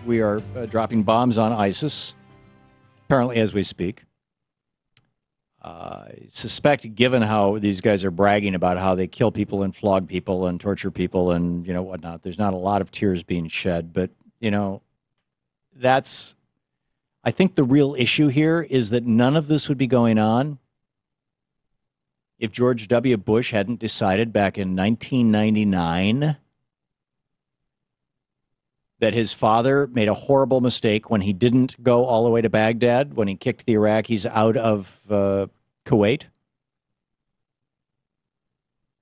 we are dropping bombs on ISIS, apparently as we speak. I suspect, given how these guys are bragging about how they kill people and flog people and torture people and, whatnot, there's not a lot of tears being shed. But, I think the real issue here is that none of this would be going on if George W. Bush hadn't decided back in 1999 that his father made a horrible mistake when he didn't go all the way to Baghdad, when he kicked the Iraqis out of Kuwait.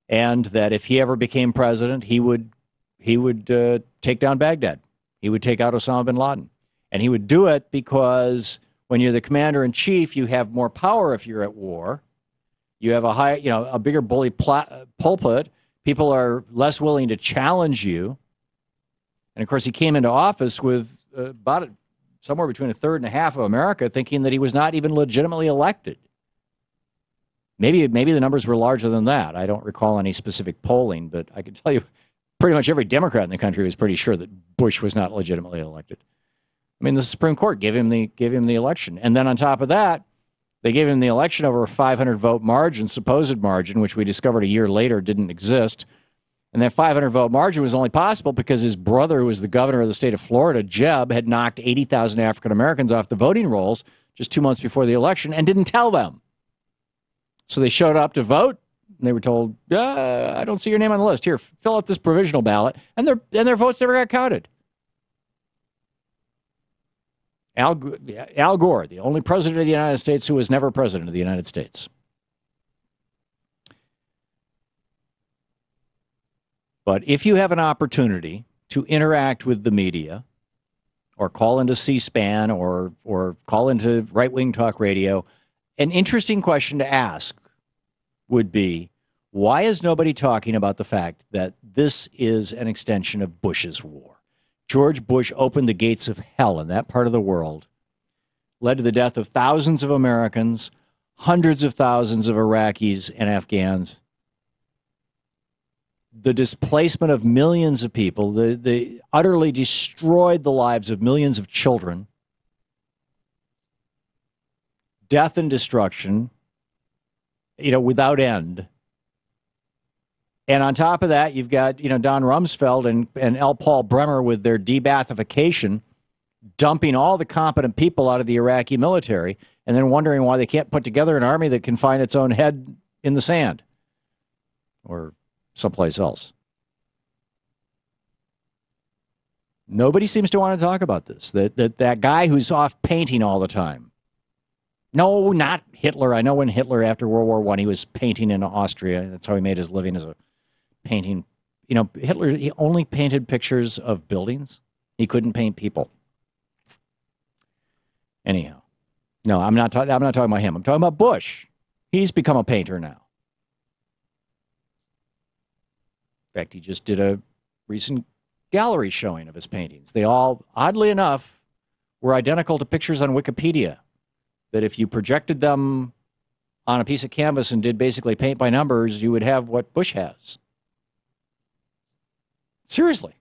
And that if he ever became president, he would take down Baghdad. He would take out Osama bin Laden. And he would do it because when you're the commander-in-chief, you have more power if you're at war. You have a bigger bully pulpit. People are less willing to challenge you. And, of course, he came into office with somewhere between a third and a half of America thinking that he was not even legitimately elected. Maybe the numbers were larger than that. I don't recall any specific polling, but I can tell you pretty much every Democrat in the country was pretty sure that Bush was not legitimately elected. I mean, the Supreme Court gave him the election. And then on top of that, they gave him the election over a 500-vote margin, supposed margin, which we discovered a year later didn't exist. And that 500-vote margin was only possible because his brother, who was the governor of the state of Florida, Jeb, had knocked 80,000 African Americans off the voting rolls just 2 months before the election and didn't tell them. So they showed up to vote, and they were told, I don't see your name on the list. Here, fill out this provisional ballot. And their votes never got counted. Al Gore, the only president of the United States who was never president of the United States. But if you have an opportunity to interact with the media or call into C-SPAN or call into right-wing talk radio, an interesting question to ask would be, why is nobody talking about the fact that this is an extension of Bush's war? George Bush opened the gates of hell in that part of the world, led to the death of thousands of Americans, hundreds of thousands of Iraqis and Afghans, the displacement of millions of people, the utterly destroyed the lives of millions of children, death and destruction, without end. And on top of that, you've got, Don Rumsfeld and L. Paul Bremer with their de-Baathification, dumping all the competent people out of the Iraqi military and then wondering why they can't put together an army that can find its own head in the sand or someplace else. Nobody seems to want to talk about this. That guy who's off painting all the time. No, not Hitler. I know when Hitler, after World War I, he was painting in Austria. That's how he made his living, as a painting. Hitler, he only painted pictures of buildings. He couldn't paint people. Anyhow, no, I'm not talking about him. I'm talking about Bush. He's become a painter now. In fact, he just did a recent gallery showing of his paintings. They all, oddly enough, were identical to pictures on Wikipedia. That if you projected them on a piece of canvas and did basically paint by numbers, you would have what Bush has. Seriously.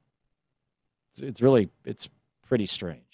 It's pretty strange.